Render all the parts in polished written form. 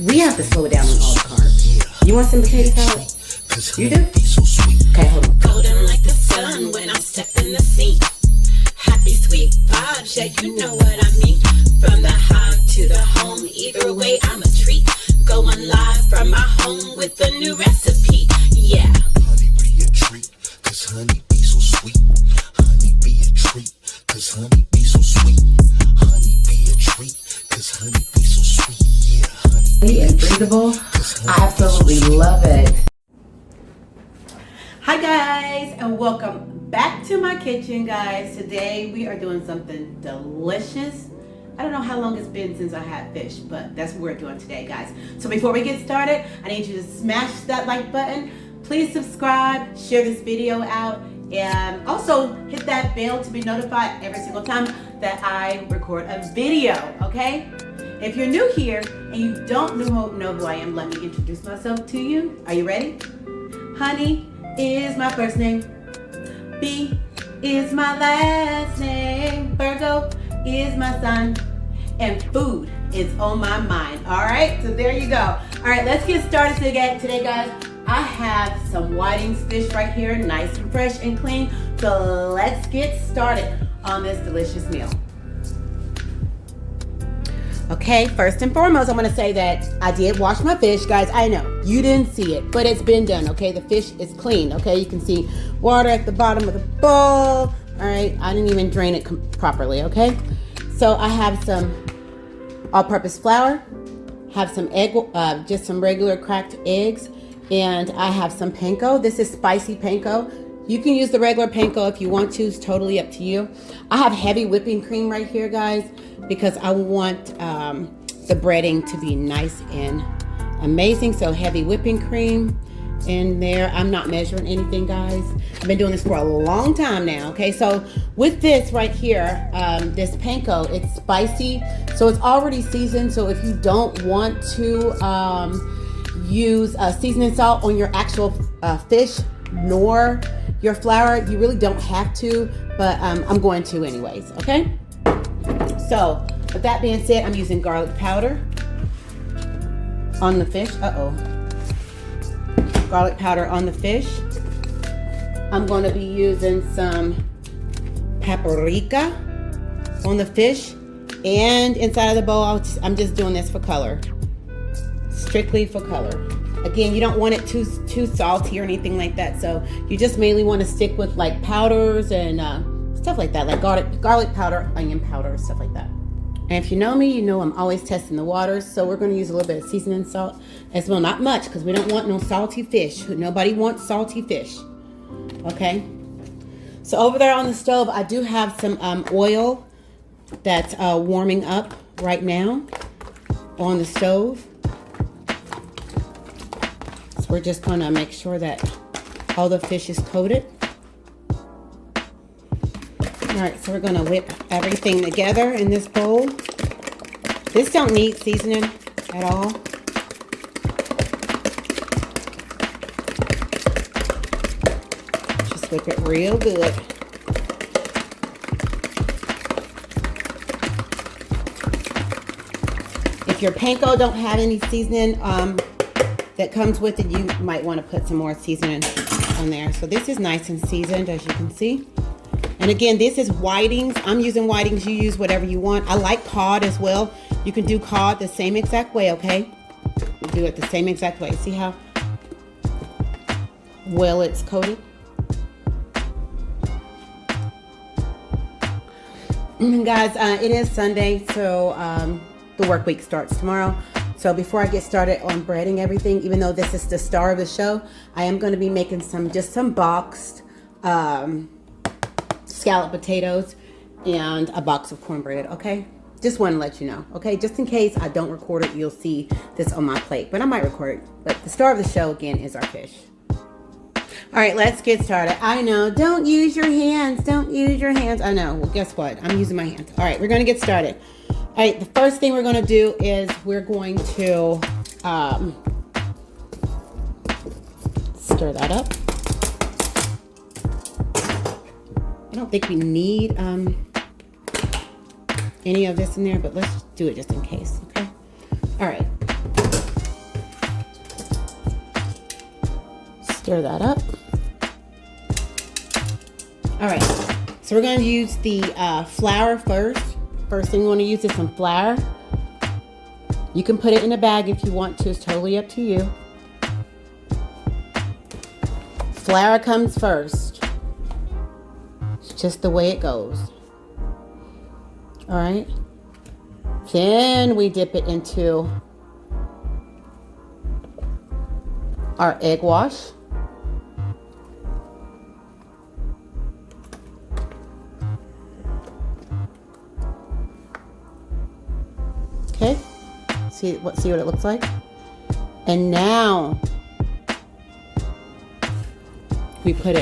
We have to slow it down on all the carbs. You want some potato salad? You do? Okay, hold on. Golden like the sun when I step in the seat. Happy sweet vibes, yeah, you know what I mean. From the hive to the home, either way I'm a treat. Going live from my home with a new recipe, yeah. Honey be a treat, cause honey be so sweet. Honey be a treat, cause honey be so sweet. Honey be a treat, cause honey be so sweet. Yeah, honey And breathable. I absolutely love it. Hi guys, and welcome back to my kitchen, guys. Today we are doing something delicious. I don't know how long it's been since I had fish, but that's what we're doing today, guys. So before we get started, I need you to smash that like button. Please subscribe, share this video out, and also hit that bell to be notified every single time that I record a video, okay? If you're new here and you don't know who I am, let me introduce myself to you. Are you ready? Honey is my first name. B is my last name. Virgo is my sign. And food is on my mind. All right, so there you go. All right, let's get started today, guys. I have some Whiting's fish right here, nice and fresh and clean. So let's get started on this delicious meal. Okay, first and foremost, I'm gonna say that I did wash my fish, guys. I know you didn't see it, but it's been done, okay? The fish is clean, okay? You can see water at the bottom of the bowl. All right, I didn't even drain it properly, okay? So I have some all-purpose flour, have some egg, just some regular cracked eggs, and I have some panko. This is spicy panko. You can use the regular panko if you want to. It's totally up to you. I have heavy whipping cream right here, guys, because I want the breading to be nice and amazing. So heavy whipping cream in there. I'm not measuring anything, guys. I've been doing this for a long time now, okay? So with this right here, this panko, it's spicy, so it's already seasoned. So if you don't want to use seasoning salt on your actual fish nor your flour, you really don't have to, but I'm going to anyways, okay? So with that being said, I'm using garlic powder on the fish. Garlic powder on the fish. I'm going to be using some paprika on the fish, and inside of the bowl, I'm just doing this for color, strictly for color. Again, you don't want it too salty or anything like that, so you just mainly want to stick with like powders and stuff like that, like garlic powder, onion powder, stuff like that. And if you know me, you know I'm always testing the waters. So we're going to use a little bit of seasoning salt as well. Not much, because we don't want no salty fish. Nobody wants salty fish. Okay. So over there on the stove, I do have some oil that's warming up right now on the stove. So we're just going to make sure that all the fish is coated. All right, so we're gonna whip everything together in this bowl. This don't need seasoning at all. Just whip it real good. If your panko don't have any seasoning that comes with it, you might want to put some more seasoning on there. So this is nice and seasoned, as you can see. And again, this is Whiting's. I'm using Whiting's. You use whatever you want. I like cod as well. You can do cod the same exact way, okay? You do it the same exact way. See how well it's coated? And guys, it is Sunday, so the work week starts tomorrow. So before I get started on breading everything, even though this is the star of the show, I am going to be making some boxed scalloped potatoes and a box of cornbread, okay? Just want to let you know, okay? Just in case I don't record it, you'll see this on my plate, but I might record it. But the star of the show, again, is our fish. All right, let's get started. I know, don't use your hands. Don't use your hands. I know. Well, guess what? I'm using my hands. All right, we're going to get started. All right, the first thing we're going to do is we're going to stir that up. I don't think we need any of this in there, but let's do it just in case, okay? All right. Stir that up. All right, so we're gonna use the flour first. First thing we wanna use is some flour. You can put it in a bag if you want to, it's totally up to you. Flour comes first. It's just the way it goes. All right. Then we dip it into our egg wash. Okay. See what it looks like? And now we press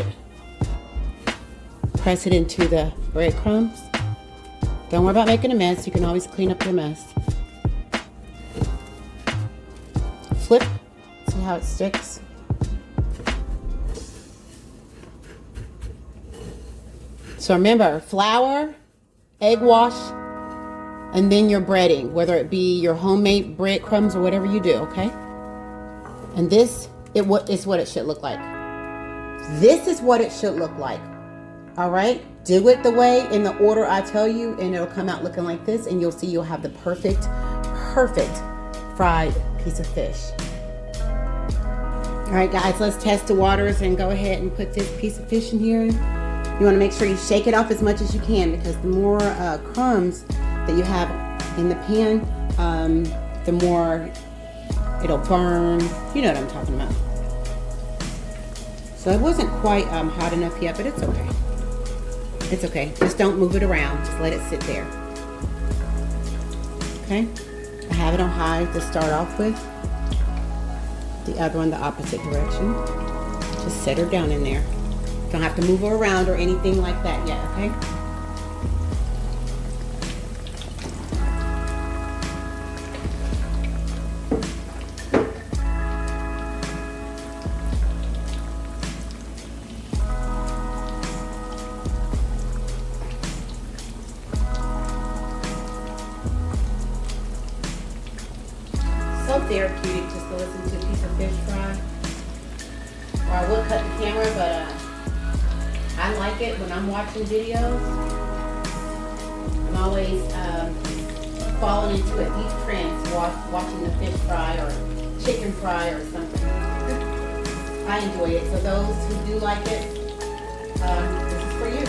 it into the breadcrumbs. Don't worry about making a mess. You can always clean up your mess. Flip. See how it sticks? So remember, flour, egg wash, and then your breading, whether it be your homemade breadcrumbs or whatever you do, okay? And this is what it should look like. This is what it should look like. All right? Do it the way, in the order I tell you, and it'll come out looking like this, and you'll see you'll have the perfect fried piece of fish. All right, guys, let's test the waters and go ahead and put this piece of fish in here. You want to make sure you shake it off as much as you can, because the more crumbs that you have in the pan, the more it'll burn. You know what I'm talking about. So it wasn't quite hot enough yet, but it's okay. It's okay. Just don't move it around. Just let it sit there. Okay? I have it on high to start off with. The other one the opposite direction. Just set her down in there. Don't have to move her around or anything like that yet, okay? So therapeutic just to listen to a piece of fish fry. Or I would cut the camera, but I like it when I'm watching videos. I'm always falling into a deep trance watching the fish fry or chicken fry or something. I enjoy it. So those who do like it, this is for you.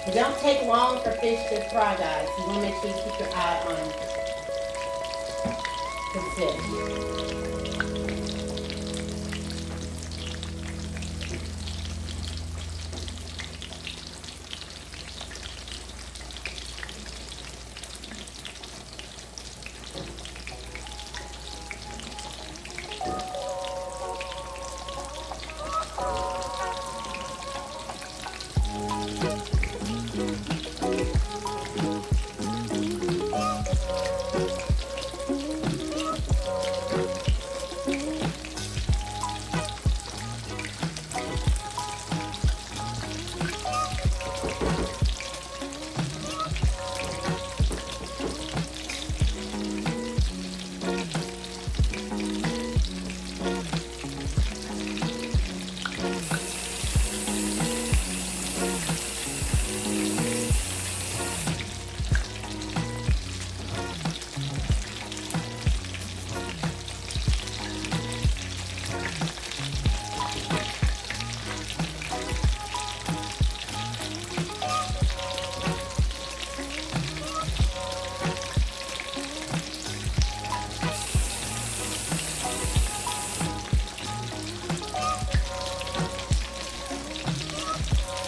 It don't take long for fish to fry, guys. You want to make sure you keep your eye on the fish.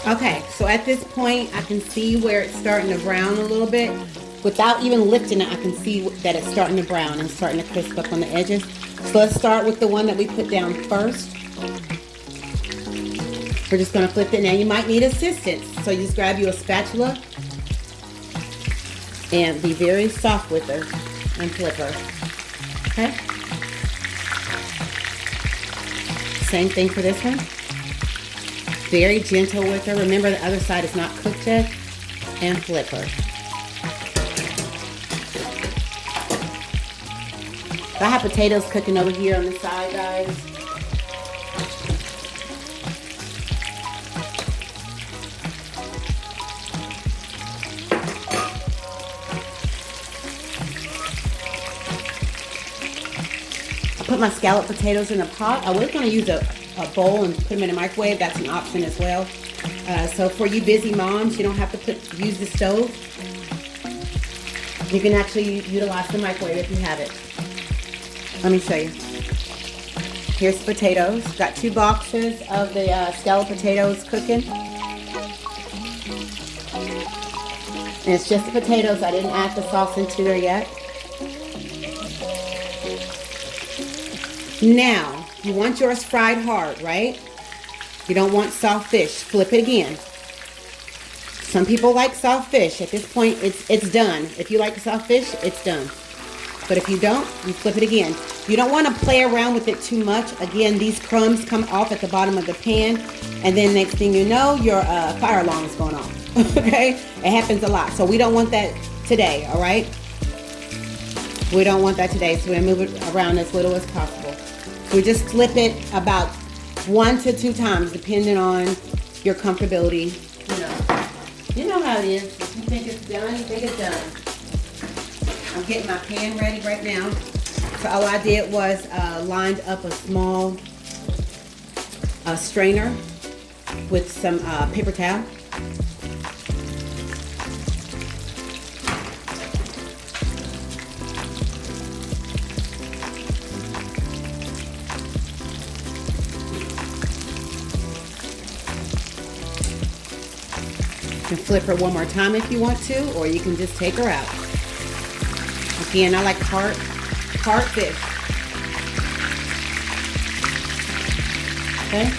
Okay, so at this point, I can see where it's starting to brown a little bit. Without even lifting it, I can see that it's starting to brown and starting to crisp up on the edges. So let's start with the one that we put down first. We're just gonna flip it. Now you might need assistance, so you just grab you a spatula and be very soft with her and flip her, okay? Same thing for this one. Very gentle with her. Remember the other side is not cooked yet, and flip her. I have potatoes cooking over here on the side, guys. Put my scallop potatoes in a pot. I was going to use a bowl and put them in a microwave. That's an option as well. So for you busy moms, you don't have to use the stove. You can actually utilize the microwave if you have it. Let me show you. Here's the potatoes. Got 2 boxes of the scallop potatoes cooking. And it's just the potatoes. I didn't add the sauce into there yet. Now, you want yours fried hard, right? You don't want soft fish. Flip it again. Some people like soft fish. At this point, it's done. If you like soft fish, it's done. But if you don't, you flip it again. You don't want to play around with it too much. Again, these crumbs come off at the bottom of the pan. And then next thing you know, your fire alarm is going off. Okay? It happens a lot. So we don't want that today, all right? We don't want that today. So we're going to move it around as little as possible. We just flip it about 1 to 2 times, depending on your comfortability. You know how it is. If you think it's done, you think it's done. I'm getting my pan ready right now. So all I did was lined up a small strainer with some paper towel. You can flip her one more time if you want to, or you can just take her out. Again, I like heart fish. Okay?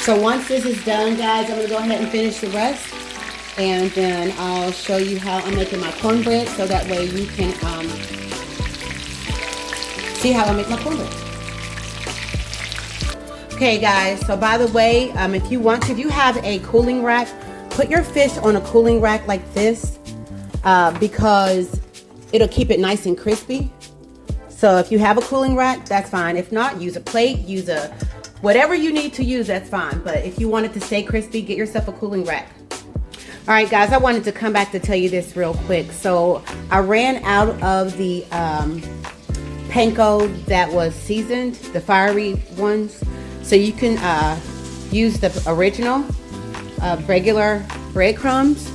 So once this is done, guys, I'm going to go ahead and finish the rest. And then I'll show you how I'm making my cornbread, so that way you can see how I make my cornbread. Okay guys, so by the way, if you have a cooling rack, put your fish on a cooling rack like this because it'll keep it nice and crispy. So if you have a cooling rack, that's fine. If not, use a plate, use whatever you need to use, that's fine. But if you want it to stay crispy, get yourself a cooling rack. All right guys, I wanted to come back to tell you this real quick. So I ran out of the panko that was seasoned, the fiery ones. So you can use the original regular breadcrumbs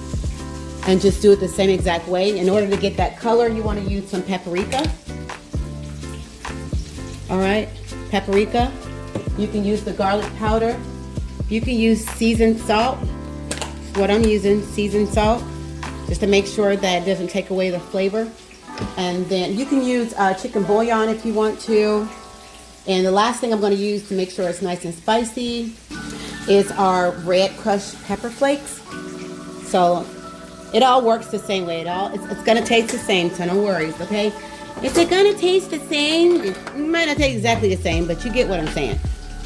and just do it the same exact way. In order to get that color, you want to use some paprika. All right, paprika. You can use the garlic powder. You can use seasoned salt. What I'm using, seasoned salt, just to make sure that it doesn't take away the flavor. And then you can use chicken bouillon if you want to. And the last thing I'm going to use to make sure it's nice and spicy is our red crushed pepper flakes. So it all works the same way. It's going to taste the same, so no worries, okay? Is it going to taste the same? It might not taste exactly the same, but you get what I'm saying.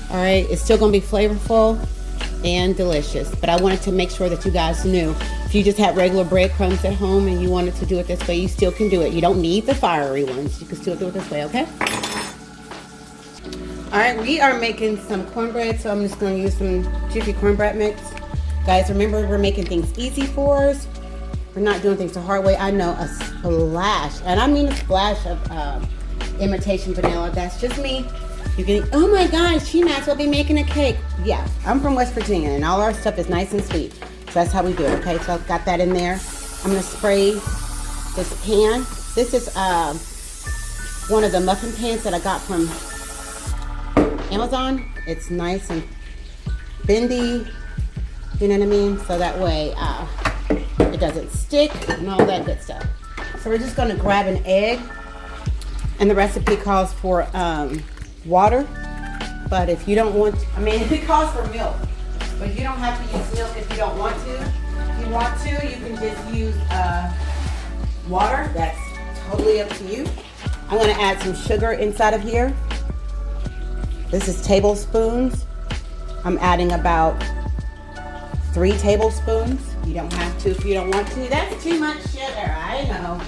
All right, it's still going to be flavorful and delicious. But I wanted to make sure that you guys knew, if you just had regular breadcrumbs at home and you wanted to do it this way, you still can do it. You don't need the fiery ones. You can still do it this way, okay? All right, we are making some cornbread, so I'm just going to use some Jiffy cornbread mix. Guys, remember, we're making things easy for us. We're not doing things the hard way. I know a splash, and I mean a splash of imitation vanilla. That's just me. You can, oh my gosh, she might as well be making a cake. Yeah, I'm from West Virginia, and all our stuff is nice and sweet. So that's how we do it, okay? So I've got that in there. I'm going to spray this pan. This is one of the muffin pans that I got from Amazon. It's nice and bendy, you know what I mean? So that way it doesn't stick and all that good stuff. So we're just going to grab an egg, and the recipe calls for water. But if you don't want, I mean, it calls for milk, but you don't have to use milk if you don't want to. If you want to, you can just use water. That's totally up to you. I'm gonna add some sugar inside of here. This is tablespoons. I'm adding about 3 tablespoons. You don't have to if you don't want to. That's too much sugar, I know.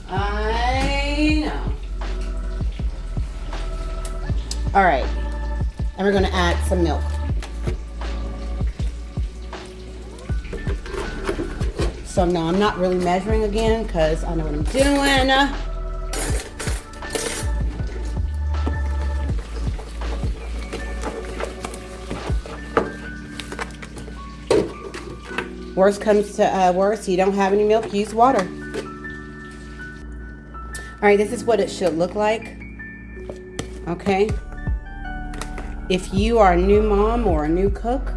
I know. All right, and we're gonna add some milk. So no, I'm not really measuring again because I know what I'm doing. Worst comes to worst, you don't have any milk, use water. All right, this is what it should look like. Okay. If you are a new mom or a new cook,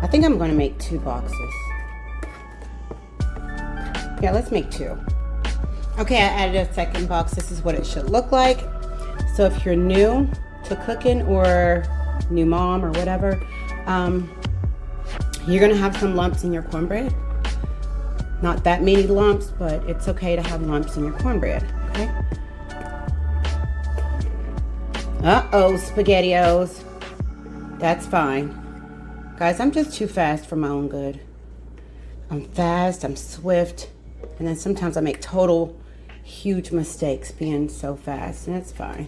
I think I'm going to make 2 boxes. Yeah, let's make 2. Okay, I added a second box. This is what it should look like. So if you're new to cooking or new mom or whatever, you're going to have some lumps in your cornbread. Not that many lumps, but it's okay to have lumps in your cornbread, okay? Uh-oh, SpaghettiOs. That's fine. Guys, I'm just too fast for my own good. I'm fast, I'm swift, and then sometimes I make total huge mistakes being so fast, and it's fine.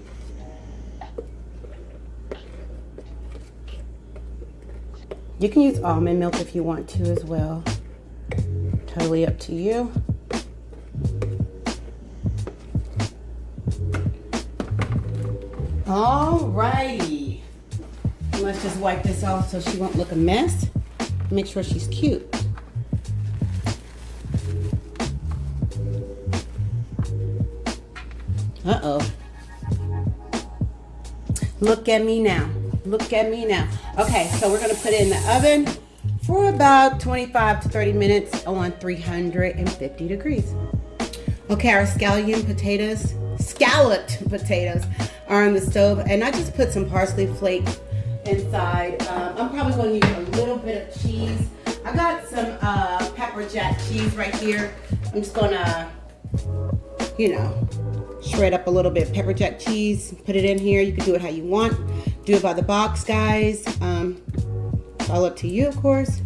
You can use almond milk if you want to as well. Totally up to you. Alrighty. Let's just wipe this off so she won't look a mess. Make sure she's cute. Uh-oh. Look at me now. Look at me now. Okay, so we're gonna put it in the oven for about 25 to 30 minutes on 350 degrees. Okay, our scalloped potatoes are on the stove, and I just put some parsley flakes inside. I'm probably going to use a little bit of cheese. I got some pepper jack cheese right here. I'm just gonna, shred up a little bit of pepper jack cheese, put it in here. You can do it how you want. Do it by the box, guys. It's all up to you, of course.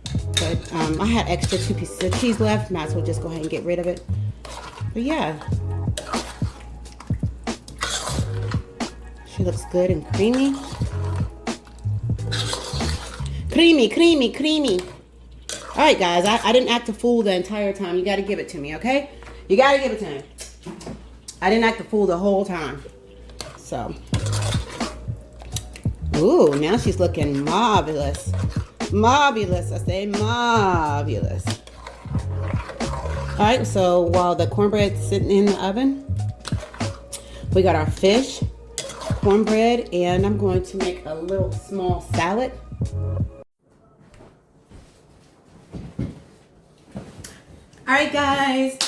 But I had extra 2 pieces of cheese left. Might as well just go ahead and get rid of it. But yeah. She looks good and creamy. Creamy, creamy, creamy. All right, guys. I didn't act a fool the entire time. You got to give it to me, okay? You got to give it to me. I didn't act a fool the whole time. So. Ooh, now she's looking marvelous. Marvelous. I say marvelous. All right, so while the cornbread's sitting in the oven, we got our fish, cornbread, and I'm going to make a little small salad. All right, guys,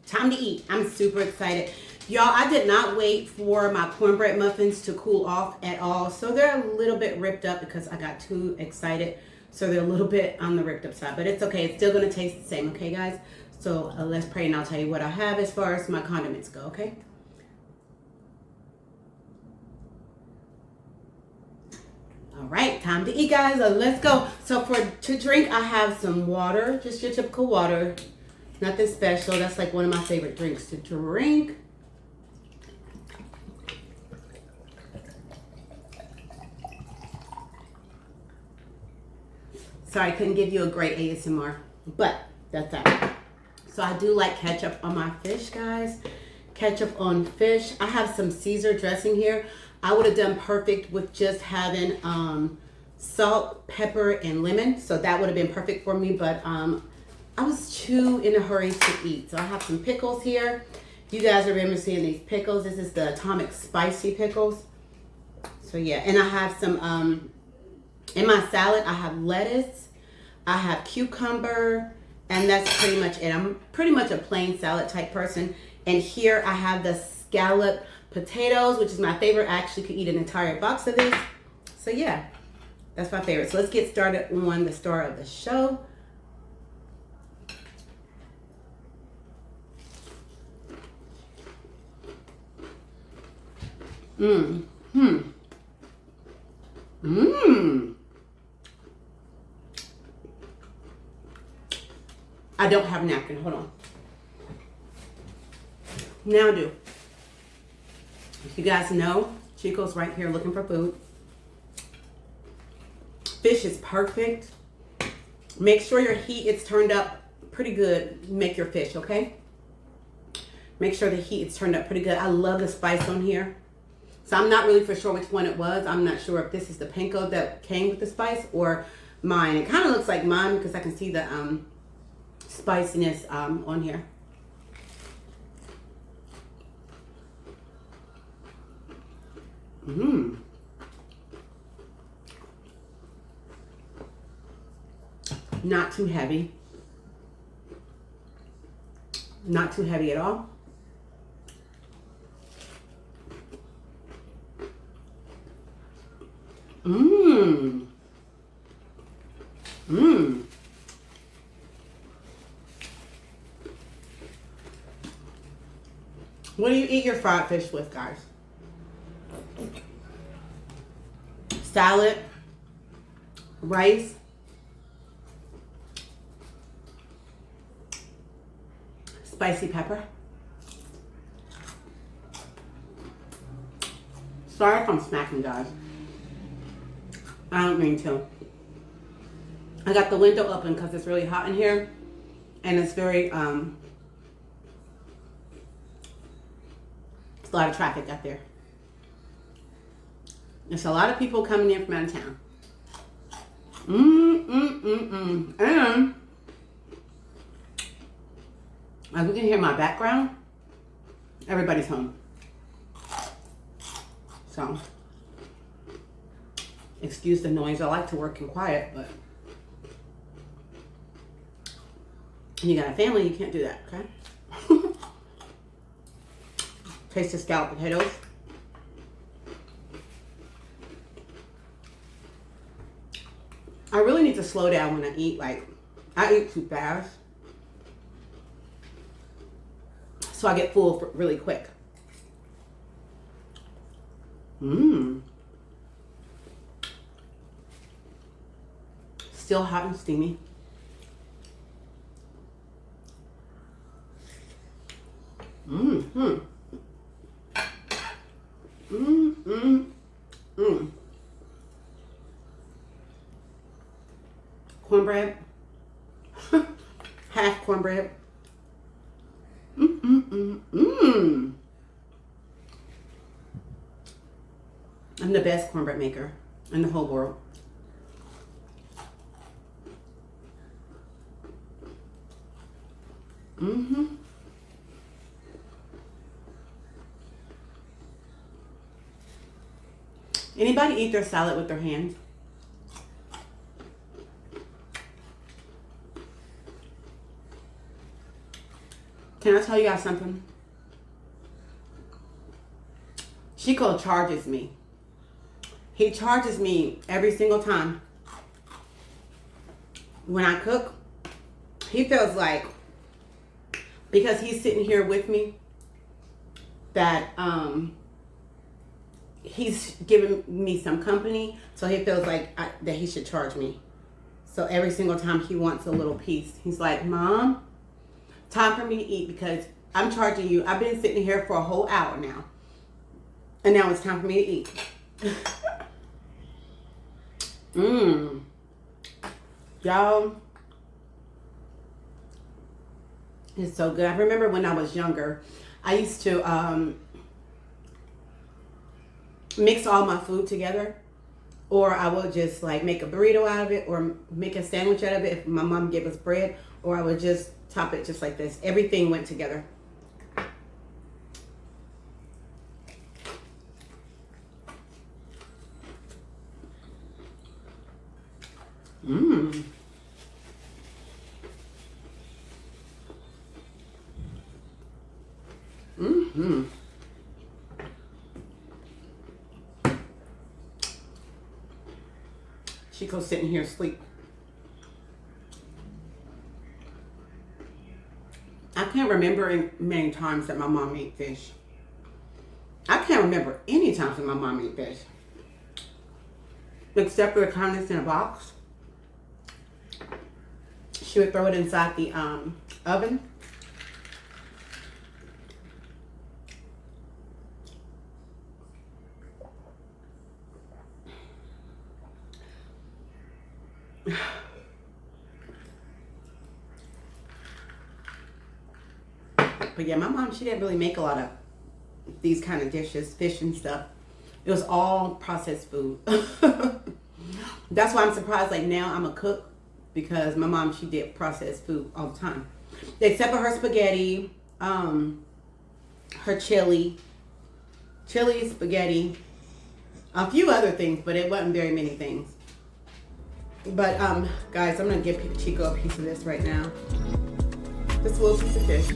time to eat. I'm super excited. Y'all, I did not wait for my cornbread muffins to cool off at all. So they're a little bit ripped up because I got too excited. So they're a little bit on the ripped up side, but it's okay. It's still going to taste the same, okay, guys? So let's pray and I'll tell you what I have as far as my condiments go, okay? All right, time to eat, guys. Let's go. So to drink, I have some water, just your typical water. Nothing special. That's like one of my favorite drinks to drink. Sorry, I couldn't give you a great ASMR, but that's that. So I do like ketchup on my fish, guys. Ketchup on fish. I have some Caesar dressing here. I would have done perfect with just having salt, pepper, and lemon. So that would have been perfect for me, but I was too in a hurry to eat. So I have some pickles here. You guys remember seeing these pickles. This is the Atomic Spicy pickles. So yeah, and I have some, in my salad, I have lettuce, I have cucumber, and that's pretty much it. I'm pretty much a plain salad type person. And here I have the scallop potatoes, which is my favorite. I actually could eat an entire box of these. So yeah, that's my favorite. So let's get started on the star of the show. I don't have a napkin. Hold on. Now I do. If you guys know, Chico's right here looking for food. Fish is perfect. Make sure your heat is turned up pretty good. Make your fish, okay? Make sure the heat is turned up pretty good. I love the spice on here. So I'm not really for sure which one it was. I'm not sure if this is the panko that came with the spice or mine. It kind of looks like mine because I can see the spiciness on here. Not too heavy. Not too heavy at all. What do you eat your fried fish with, guys? Salad, rice, spicy pepper. Sorry if I'm smacking, guys. I don't mean to. I got the window open because it's really hot in here, and it's very it's a lot of traffic out there. There's a lot of people coming in from out of town. And as you can hear my background, everybody's home. So, excuse the noise. I like to work in quiet, but you got a family, you can't do that, okay? Taste the scalloped potatoes. I really need to slow down when I eat. Like, I eat too fast. So I get full really quick. Still hot and steamy. Cornbread. Half cornbread. I'm the best cornbread maker in the whole world. Anybody eat their salad with their hands? Can I tell you guys something? Chico charges me. He charges me every single time. When I cook, he feels like, because he's sitting here with me, that he's giving me some company, so he feels like that he should charge me. So every single time he wants a little piece, he's like, Mom, time for me to eat because I'm charging you. I've been sitting here for a whole hour now. And now it's time for me to eat. Y'all, it's so good. I remember when I was younger, I used to mix all my food together, or I would just like make a burrito out of it or make a sandwich out of it if my mom gave us bread, or I would just top it just like this. Everything went together. Mm-hmm. Chico's sitting here asleep. I can't remember many times that my mom ate fish. I can't remember any times that my mom ate fish. Except for the kind that's in a box. She would throw it inside the oven. But yeah, my mom, she didn't really make a lot of these kind of dishes, fish and stuff. It was all processed food. That's why I'm surprised, like now I'm a cook, because my mom, she did processed food all the time. Except for her spaghetti, her chili, spaghetti, a few other things, but it wasn't very many things. But guys, I'm gonna give Chico a piece of this right now. This little piece of fish.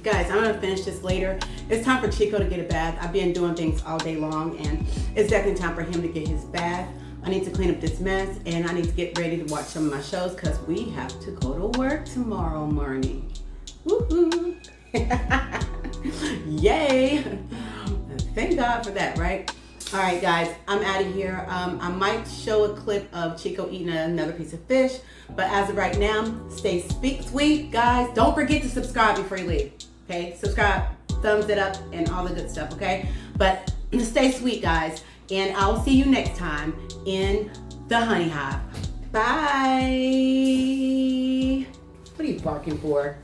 Guys, I'm gonna finish this later. It's time for Chico to get a bath. I've been doing things all day long, and it's definitely time for him to get his bath. I need to clean up this mess, and I need to get ready to watch some of my shows because we have to go to work tomorrow morning. Woohoo! Yay! Thank God for that, right? All right, guys, I'm out of here. I might show a clip of Chico eating another piece of fish, but as of right now, stay sweet, guys. Don't forget to subscribe before you leave, okay? Subscribe, thumbs it up, and all the good stuff, okay? But stay sweet, guys, and I'll see you next time in the Honey Hive. Bye. What are you barking for?